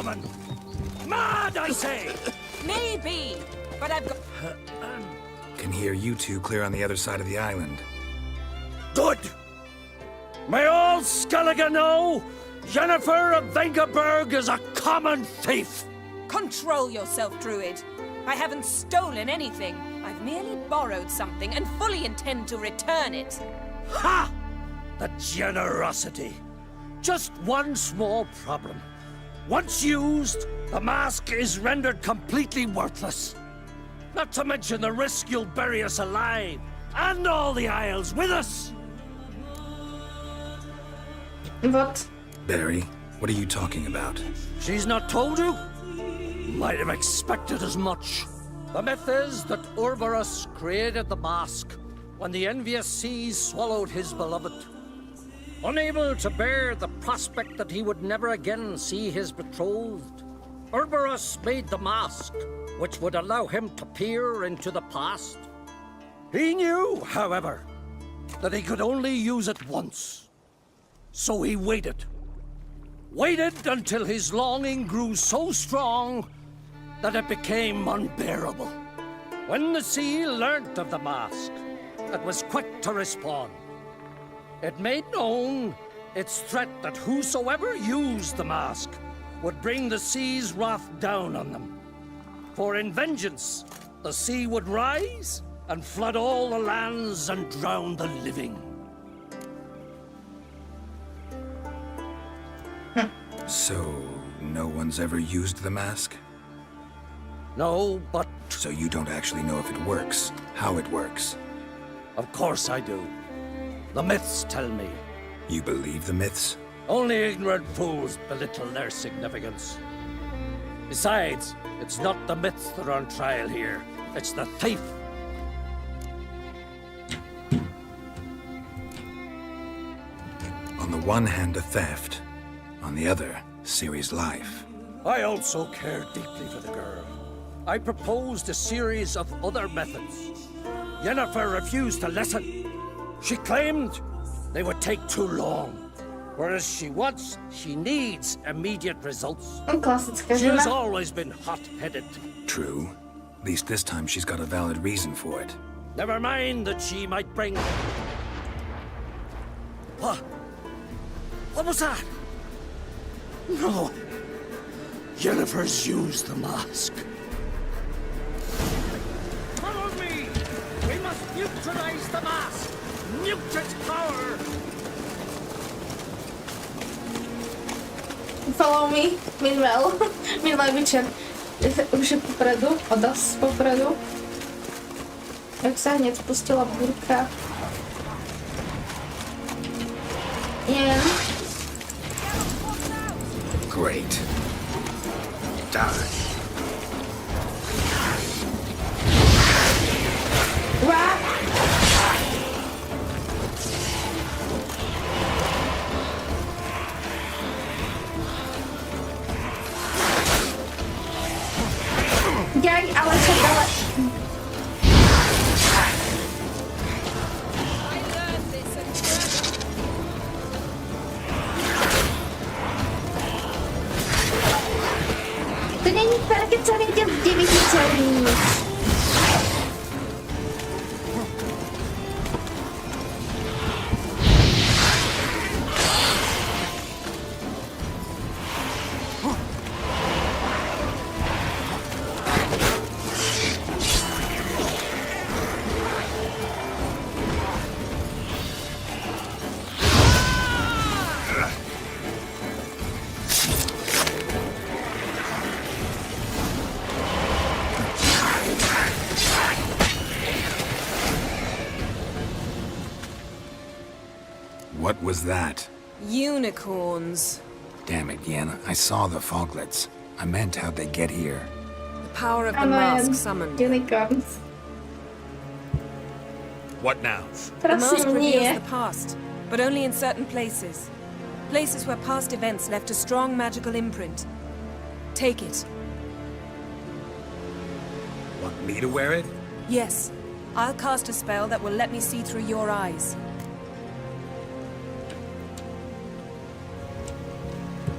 woman! Mad, I say! Maybe, but I've got... Can hear you two clear on the other side of the island. Good! May all Skellige know Yennefer of Vengerberg is a common thief! Control yourself, Druid. I haven't stolen anything. I've merely borrowed something and fully intend to return it. Ha! The generosity. Just one small problem. Once used, the mask is rendered completely worthless. Not to mention the risk you'll bury us alive, and all the Isles with us! What? Barry, what are you talking about? She's not told you? Might have expected as much. The myth is that Urvarus created the mask when the envious seas swallowed his beloved. Unable to bear the prospect that he would never again see his betrothed, Urvarus made the mask, which would allow him to peer into the past. He knew, however, that he could only use it once. So he waited. Waited until his longing grew so strong that it became unbearable. When the sea learnt of the mask, it was quick to respond. It made known its threat that whosoever used the mask would bring the sea's wrath down on them. For in vengeance, the sea would rise and flood all the lands and drown the living. So, no one's ever used the mask? No, but So you don't actually know if it works, how it works. of course I do. The myths tell me. You believe the myths? Only ignorant fools belittle their significance. Besides, it's not the myths that are on trial here. It's the thief. On the one hand, a theft. On the other, Ciri's life. I also care deeply for the girl. I proposed a series of other methods. Yennefer refused to listen. She claimed they would take too long. Whereas she needs immediate results. Klasická She has žena. always been hot-headed. True. At least this time she's got a valid reason for it. Never mind that she might bring... What? What was that? No. Yennefer's used the mask. Follow me! We must neutralize the mask! Mute its power! Follow me, meanwhile. Meanwhile, Witcher. Už je popredu, Odas popredu. Jak sa hneď spustila búrka. Jen. Great. Die. Wá! Jak, ale čekala. To není fér, keď sa nevidel v 9 celých. What was that? Unicorns. Damn it, Yen. I saw the foglets. I meant how'd they get here. The power of the mask summoned. Unicorns. What now? The mask Prosím, reveals nie. the past, but only in certain places. Places where past events left a strong magical imprint. Take it. Want me to wear it? Yes. I'll cast a spell that will let me see through your eyes.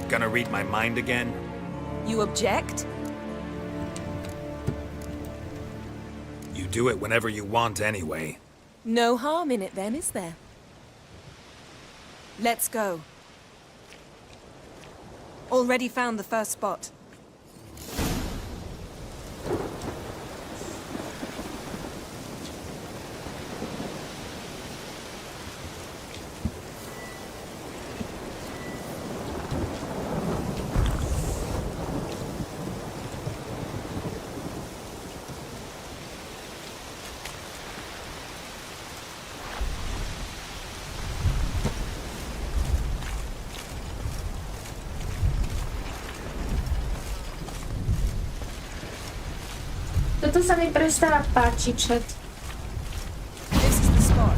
Gonna read my mind again? You object? You do it whenever you want anyway. No harm in it then, is there? Let's go. Already found the first spot. Toto sa mi prestáva páčiť, chat. This is the spot.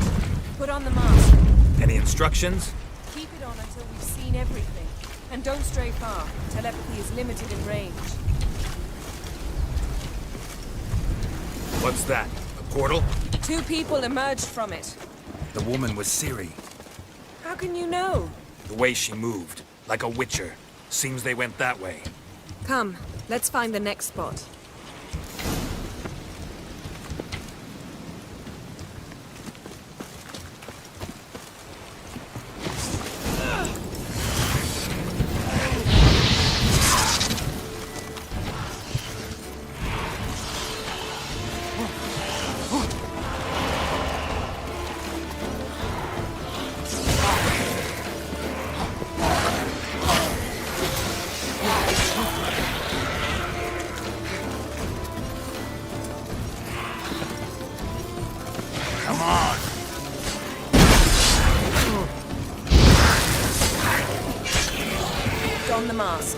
Put on the mask. Any instructions? Keep it on until we've seen everything. And don't stray far. Telepathy is limited in range. What's that? A portal? 2 people emerged from it. The woman was Ciri. How can you know? The way she moved, like a witcher. Seems they went that way. Come, let's find the next spot. Come on! Don the mask.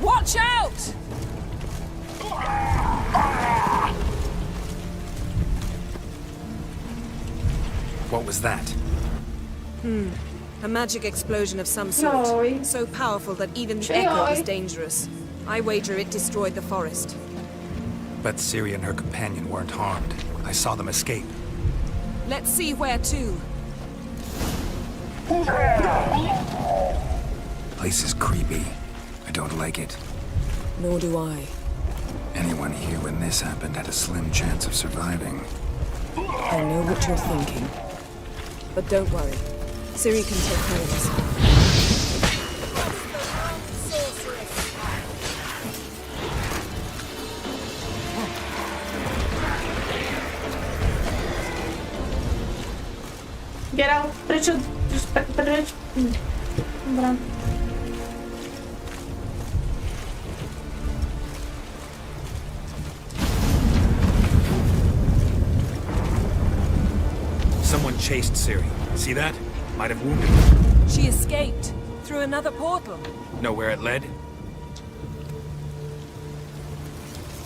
Watch out! What was that? A magic explosion of some sort. Oj. So powerful that even the Oj. echo was dangerous. I wager it destroyed the forest. But Ciri and her companion weren't harmed. I saw them escape. Let's see where to. Place is creepy. I don't like it. Nor do I. Anyone here when this happened had a slim chance of surviving. I know what you're thinking. But don't worry. Ciri can take care of us. Get out. Prečo? Prečo? Dobra. Someone chased Ciri. See that? Might have wounded her. She escaped through another portal. Know where it led?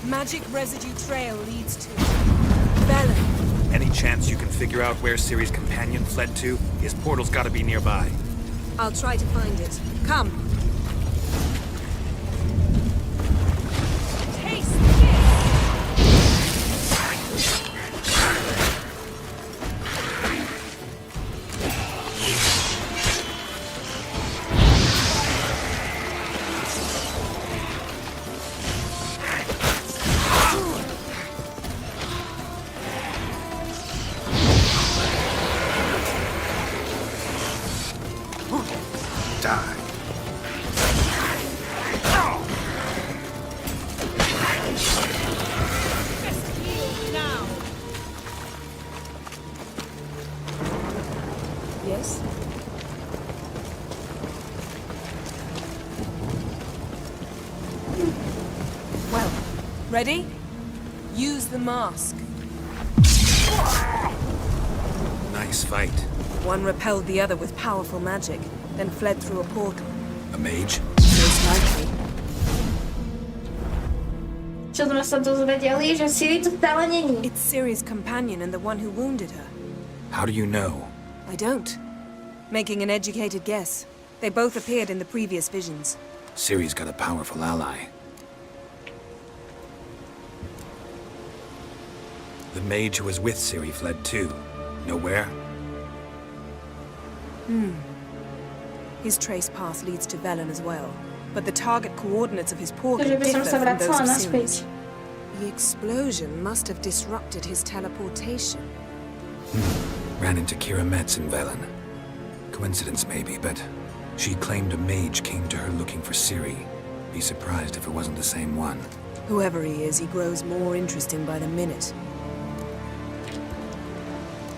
Magic residue trail leads to Bellin. Any chance you can figure out where Ciri's companion fled to? His portal's gotta be nearby. I'll try to find it. Come. Taste this! Die. Yes? Well, ready? Use the mask. Nice fight. One repelled the other with powerful magic, then fled through a portal. A mage? Most likely. Čo sme sa dozvedeli, že Ciri tu stále není. It's Ciri's companion and the one who wounded her. How do you know? I don't. Making an educated guess. They both appeared in the previous visions. Ciri's got a powerful ally. The mage who was with Ciri fled too. Know where? His trace path leads to Velen as well, but the target coordinates of his portal Že by som differ sa from those vracala of naspäť. Ceres. The explosion must have disrupted his teleportation. Ran into Kira Metz in Velen. Coincidence maybe, but she claimed a mage came to her looking for Ciri. Be surprised if it wasn't the same one. Whoever he is, he grows more interesting by the minute.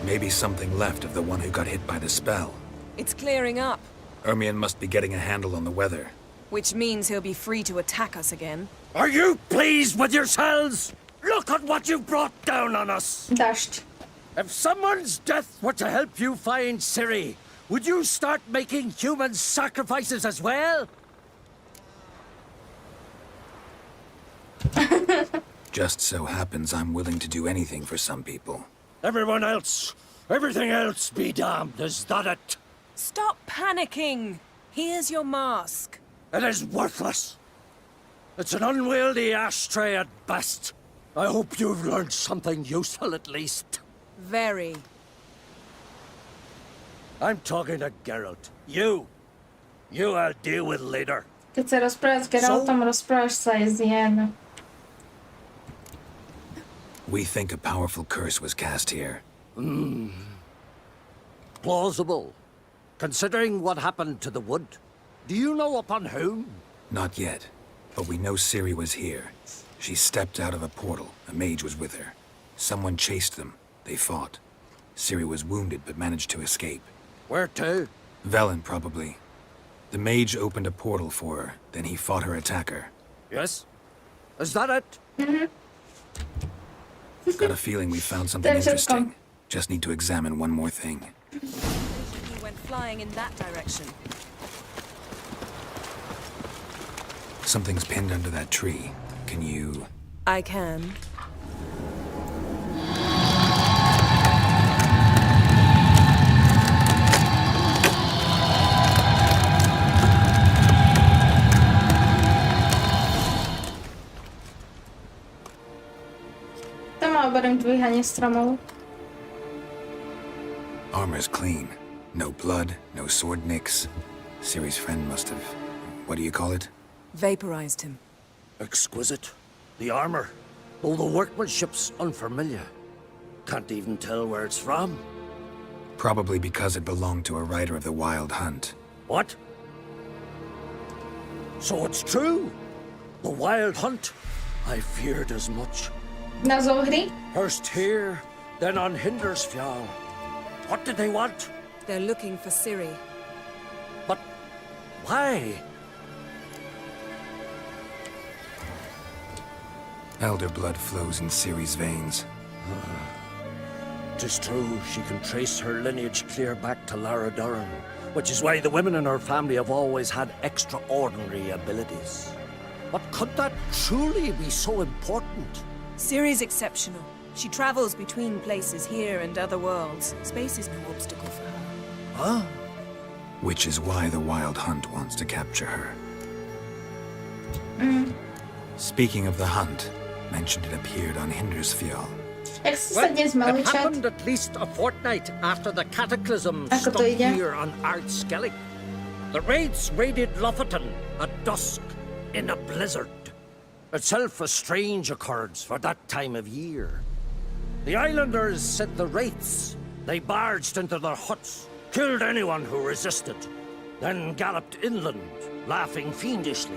Maybe something left of the one who got hit by the spell. It's clearing up, Ermion must be getting a handle on the weather. which means he'll be free to attack us again. Are you pleased with yourselves? Look at what you've brought down on us. Dažď. If someone's death were to help you find Ciri, would you start making human sacrifices as well? Just so happens I'm willing to do anything for some people. Everyone else, everything else be damned, is that it? Stop panicking! Here's your mask. It is worthless. It's an unwieldy ashtray at best. I hope you've learned something useful at least. Very. I'm talking to Geralt. You I'll deal with later. Keď sa rozprávaš s Geraltom, rozprávaš sa aj s Yen. We think a powerful curse was cast here. Plausible. Considering what happened to the wood. Do you know upon whom? Not yet, but we know Ciri was here. She stepped out of a portal. A mage was with her. Someone chased them. They fought. Ciri was wounded but managed to escape. Where to? Velen, probably. The mage opened a portal for her, then he fought her attacker. Yes? Is that it? Got a feeling we found something There's interesting. Just need to examine one more thing. He went flying in that direction. Something's pinned under that tree. Can you... I can. To má oberiem dvíhanie stromov. Armor's clean. No blood, no sword nicks. Ciri's friend must have... What do you call it? Vaporized him. Exquisite. The armor. Though the workmanship's unfamiliar. Can't even tell where it's from. Probably because it belonged to a rider of the Wild Hunt. What? So it's true. The Wild Hunt. I feared as much. Názov hry? First here, then on Hindersfjall. What did they want? They're looking for Ciri. But why? Elder blood flows in Ciri's veins. 'Tis true she can trace her lineage clear back to Lara Durham, which is why the women in her family have always had extraordinary abilities. But could that truly be so important? Ciri's exceptional. She travels between places here and other worlds. Space is no obstacle for her. Huh? Which is why the Wild Hunt wants to capture her. Speaking of the hunt, mentioned it appeared on Hindersfjall. Jak sa dnes mali it čať? happened at least a fortnight after the cataclysm Ako to struck ide? here on Ardskellig. The raids raided Lofoten at dusk in a blizzard. Itself a strange occurrence for that time of year. The islanders sent the wraiths. They barged into their huts, killed anyone who resisted, then galloped inland, laughing fiendishly.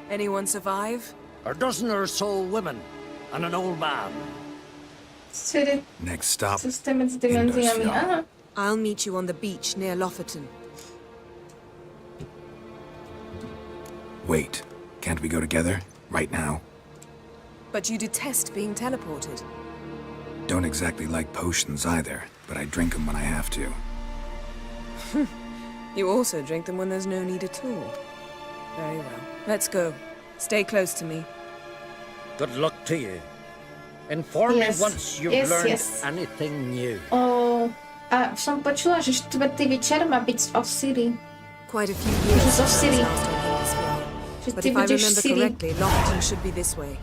Anyone survive? A dozen or so women and an old man. Ciri, Next stop, cesta medzi dimenziami. Hindersfjall. Áno. I'll meet you on the beach near Lofoten. Wait, can't we go together? Right now? But you detest being teleported. Don't exactly like potions either, but I drink them when I have to. You also drink them when there's no need at all. Very well. Let's go. Stay close to me. Good luck to you. Inform Yes. me once you've Yes, learned yes. anything new. A som počula, že štvrtý večer má byť o Ciri. Quite a few years Zo since Ciri. I was last on Hindersfjall. Že But ty if I budeš remember Ciri. correctly, Lofoten should be this way.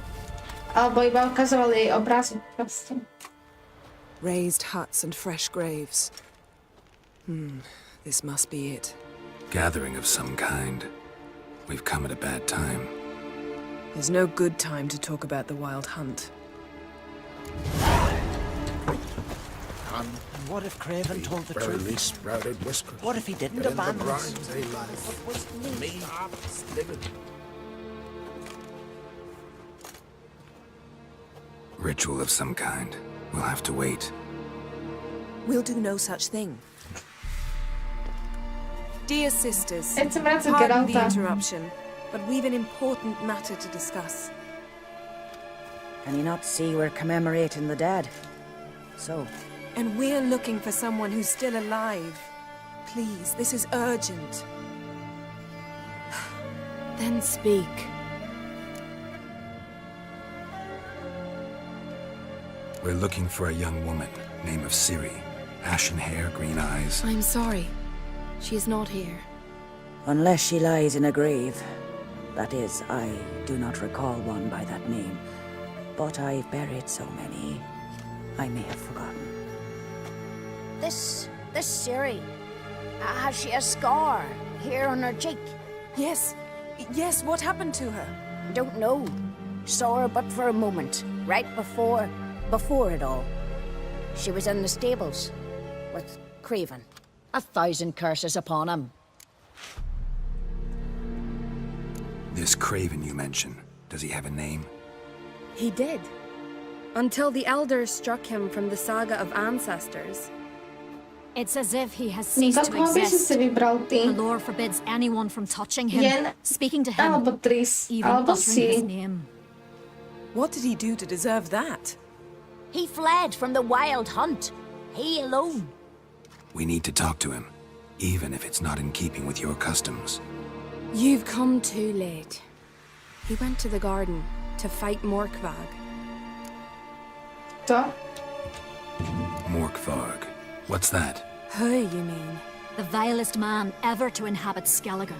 Alebo iba ukazoval jej obrázok proste. Raised huts and fresh graves. This must be it. Gathering of some kind. We've come at a bad time. There's no good time to talk about the Wild Hunt. And what if Craven told the truth? Sprouted whiskers. What if he didn't In the abandon us? brines they lie. Me, living. Ritual of some kind. We'll have to wait. We'll do no such thing. Dear sisters, Ed se vraca pardon the Geralta. interruption, but we've an important matter to discuss. Can you not see we're commemorating the dead? So, And we're looking for someone who's still alive. Please, this is urgent. Then speak. We're looking for a young woman, name of Ciri. Ashen hair, green eyes. I'm sorry. She is not here. unless she lies in a grave. That is, I do not recall one by that name. But I've buried so many, I may have forgotten. This Ciri, has she a scar here on her cheek? Yes, what happened to her? Don't know. Saw her but for a moment, right before it all. She was in the stables with Craven. 1,000 curses upon him. This Craven you mention, does he have a name? He did. Until the elders struck him from the saga of ancestors. It's as if he has ceased Tak to koho by si exist. si vybral The ty? lore forbids anyone from touching him, Jen speaking to him, alebo Tris? even Alebo uttering his si? name. What did he do to deserve that? He fled from the Wild Hunt. He alone. We need to talk to him, even if it's not in keeping with your customs. You've come too late. He went to the garden to fight Morkvag. To? Morkvarg. What's that? Who, you mean? The vilest man ever to inhabit Skellige.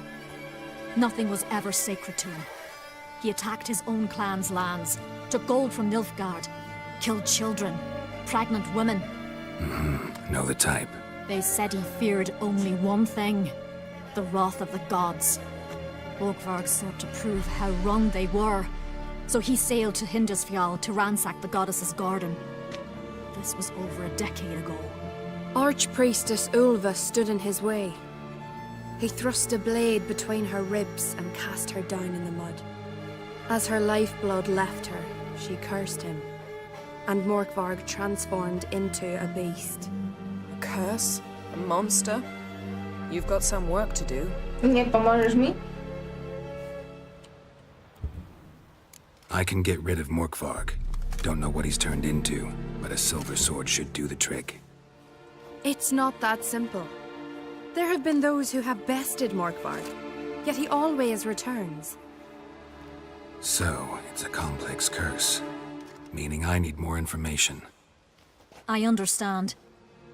Nothing was ever sacred to him. He attacked his own clan's lands, took gold from Nilfgaard, killed children, pregnant women. Know the type. They said he feared only one thing, the wrath of the gods. Morkvarg sought to prove how wrong they were, so he sailed to Hindisfjall to ransack the goddess's garden. This was over a decade ago. Archpriestess Ulva stood in his way. He thrust a blade between her ribs and cast her down in the mud. As her lifeblood left her, she cursed him, and Morkvarg transformed into a beast. A curse? A monster? You've got some work to do. Nie pomożesz mi? I can get rid of Morkvarg. Don't know what he's turned into, but a silver sword should do the trick. It's not that simple. There have been those who have bested Morkvarg, yet he always returns. So, it's a complex curse. Meaning I need more information. I understand,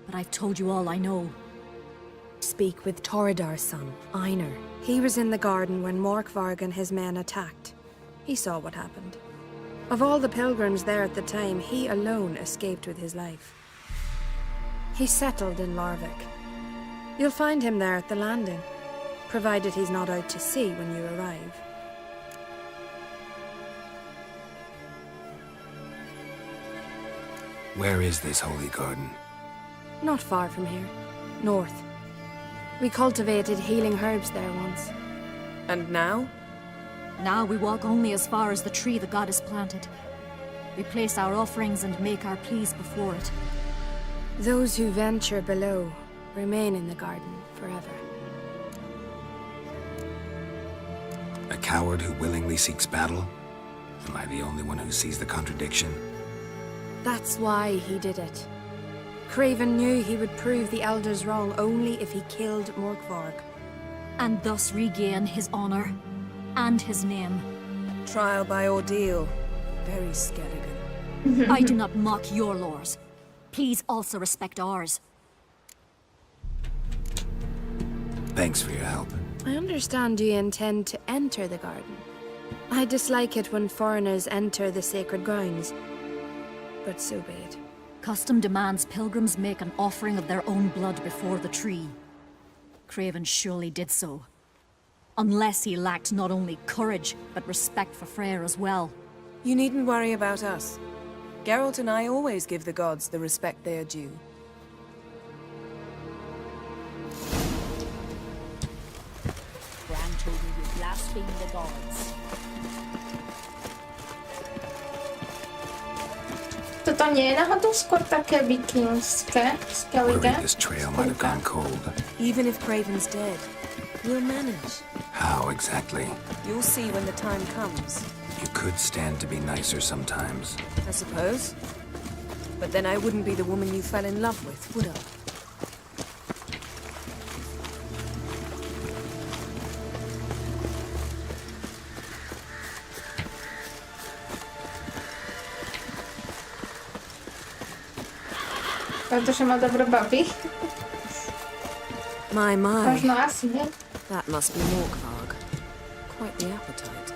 but I've told you all I know. Speak with Torridar's son, Einar. He was in the garden when Morkvarg and his men attacked. He saw what happened. Of all the pilgrims there at the time, he alone escaped with his life. He settled in Larvik. You'll find him there at the landing, provided he's not out to sea when you arrive. Where is this holy garden? Not far from here. North. We cultivated healing herbs there once. And now? Now we walk only as far as the tree the goddess planted. We place our offerings and make our pleas before it. Those who venture below remain in the garden forever. A coward who willingly seeks battle? Am I the only one who sees the contradiction? That's why he did it. Craven knew he would prove the elders wrong only if he killed Morkvarg. And thus regain his honor and his name. Trial by ordeal. Very Skellige. I do not mock your laws. Please also respect ours. Thanks for your help. I understand you intend to enter the garden. I dislike it when foreigners enter the sacred grounds. But so be it. Custom demands pilgrims make an offering of their own blood before the tree. Craven surely did so. Unless he lacked not only courage, but respect for Freyr as well. You needn't worry about us. Geralt and I always give the gods the respect they are due. Bran told me you blaspheme the gods. Toto nie je náhodou skôr také vikingské, Worried skeliga? this trail might have gone cold. Even if Craven's dead, we'll manage. How exactly? You'll see when the time comes, You could stand to be nicer sometimes. I suppose. But then I wouldn't be the woman you fell in love with, would I? Protože má dobré baby. My. Možno asi, nie? That must be Morkvarg. Quite the appetite.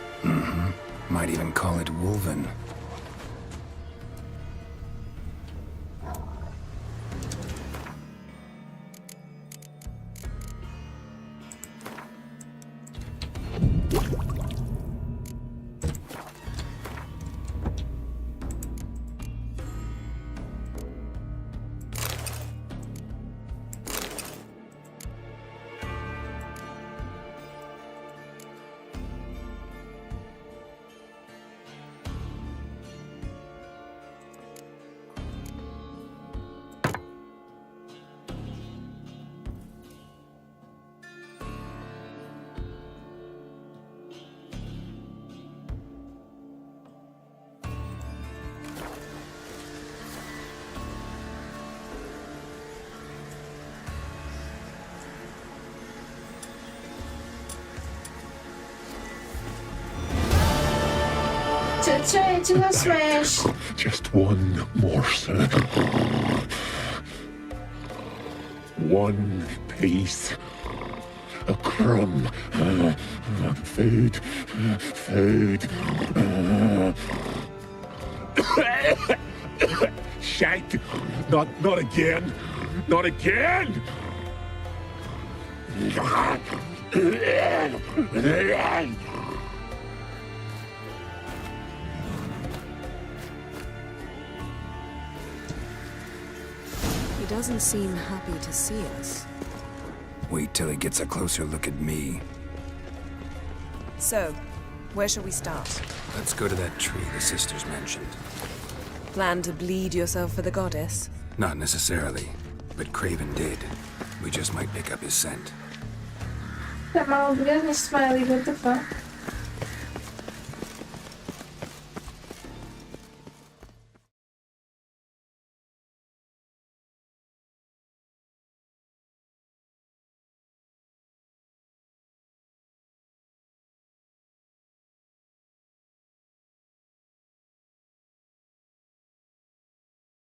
Might even call it Wolven. Čo zasmeješ? Just one morsel. One piece. A crumb. Food. Food. Shite. Not again. Not again. He doesn't seem happy to see us. Wait till he gets a closer look at me. So, where shall we start? Let's go to that tree the sisters mentioned. Plan to bleed yourself for the goddess? Not necessarily, but Craven did. We just might pick up his scent. Ja mám obviazný smiley, what the fuck?